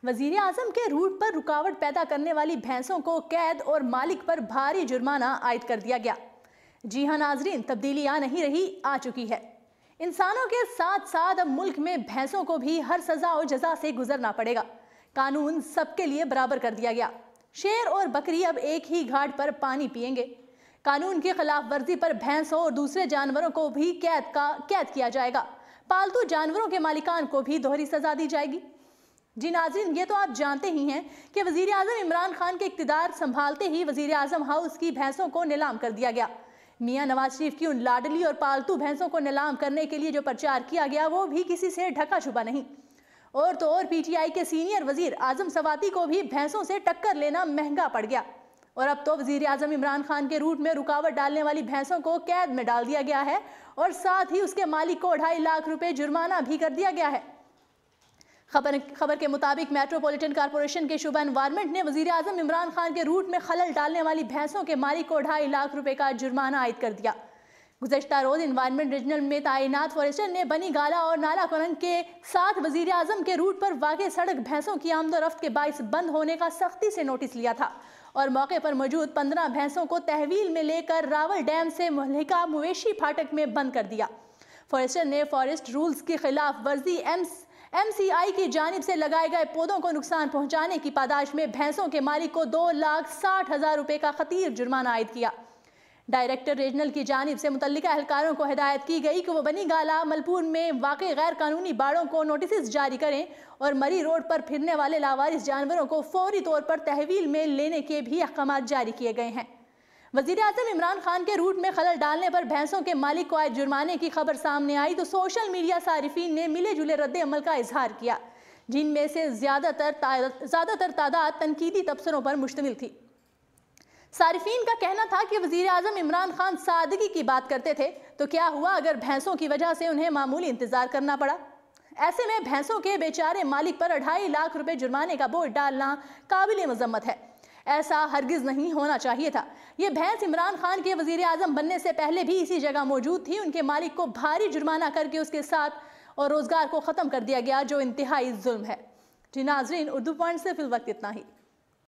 وزیر اعظم کے روٹ پر رکاوٹ پیدا کرنے والی بھینسوں کو قید اور مالک پر بھاری جرمانہ عائد کر دیا گیا۔ جی ہاں ناظرین، تبدیلی آ نہیں رہی، آ چکی ہے۔ انسانوں کے ساتھ ساتھ اب ملک میں بھینسوں کو بھی ہر سزا و جزا سے گزرنا پڑے گا۔ قانون سب کے لیے برابر کر دیا گیا۔ شیر اور بکری اب ایک ہی گھاٹ پر پانی پئیں گے۔ قانون کی خلاف ورزی پر بھینسوں اور دوسرے جانوروں کو بھی قید کیا جائے گا۔ پالتو جانوروں کے مالکان کو بھی دوہری سزا دی جائے گی۔ جی ناظرین، یہ تو آپ جانتے ہی ہیں کہ وزیر اعظم عمران خان کے اقتدار سنبھالتے ہی وزیر اعظم ہاؤس کی بھینسوں کو نیلام کر دیا گیا۔ میاں نواز شریف کی ان لاڈلی اور پالتو بھینسوں کو نیلام کرنے کے لیے جو پرچار کیا گیا وہ بھی کسی سے ڈھکا چھپا نہیں۔ اور تو اور پی ٹی آئی کے سینئر وزیر اعظم سواتی کو بھی بھینسوں سے ٹکر لینا مہنگا پڑ گیا۔ اور اب تو وزیر اعظم عمران خان کے روٹ میں رکاوٹ ڈالنے والی بھینسوں کو قید میں ڈال دیا گیا ہے اور ساتھ ہی اس کے مالک کو 2.5 لاکھ روپے جرمانہ بھی کر دیا گیا ہے۔ خبر کے مطابق میٹروپولیٹن کارپوریشن کے شعبہ انوائرمنٹ نے وزیر اعظم عمران خان کے روٹ میں خلل ڈالنے والی بھینسوں کے مالک کو 2.5 لاکھ روپے کا جرمانہ عائد کر دیا۔ گزشتہ روز انوائرمنٹ ریجنل میں تعینات فارسٹر نے بنی گالا اور نالا کرنگ کے ساتھ وزیر اعظم کے روٹ پر واقع سڑک بھینسوں کی آمد و رفت کے باعث بند ہونے کا سختی سے نوٹس لیا تھا اور موقع پر موجود 15 بھینسوں کو تحویل میں لے کر راول ڈیم سے مہلکہ مویشی پھاٹک میں بند کر دیا۔ فارسٹر نے فارسٹ رولز کی خلاف ورزی ایم سی آئی کی جانب سے لگائے گئے پودوں کو نقصان پہنچانے کی پاداش میں بھینسوں کے مالک کو 2,60,000 روپے کا خطیر جرمانہ عائد کیا۔ ڈائریکٹر ریجنل کی جانب سے متعلقہ اہلکاروں کو ہدایت کی گئی کہ وہ بنی گالا ملپور میں واقع غیر قانونی باڑوں کو نوٹسز جاری کریں اور مری روڈ پر پھرنے والے لاوارث جانوروں کو فوری طور پر تحویل میں لینے کے بھی احکامات جاری کیے گئے ہیں۔ وزیر اعظم عمران خان کے روٹ میں خلل ڈالنے پر بھینسوں کے مالک کو عائد جرمانے کی خبر سامنے آئی تو سوشل میڈیا صارفین نے ملے جلے رد عمل کا اظہار کیا، جن میں سے زیادہ تر تعداد تنقیدی تبصروں پر مشتمل تھی۔ صارفین کا کہنا تھا کہ وزیر اعظم عمران خان سادگی کی بات کرتے تھے تو کیا ہوا اگر بھینسوں کی وجہ سے انہیں معمولی انتظار کرنا پڑا؟ ایسے میں بھینسوں کے بیچارے مالک پر 2.5 لاکھ روپے جرمانے کا بوجھ ڈالنا قابل مذمت ہے۔ ایسا ہرگز نہیں ہونا چاہیے تھا۔ یہ بھینس عمران خان کے وزیر اعظم بننے سے پہلے بھی اسی جگہ موجود تھی۔ ان کے مالک کو بھاری جرمانہ کر کے اس کے ساتھ اور روزگار کو ختم کر دیا گیا، جو انتہائی ظلم ہے۔ جی ناظرین، اردو پوائنٹ سے فی الوقت اتنا ہی۔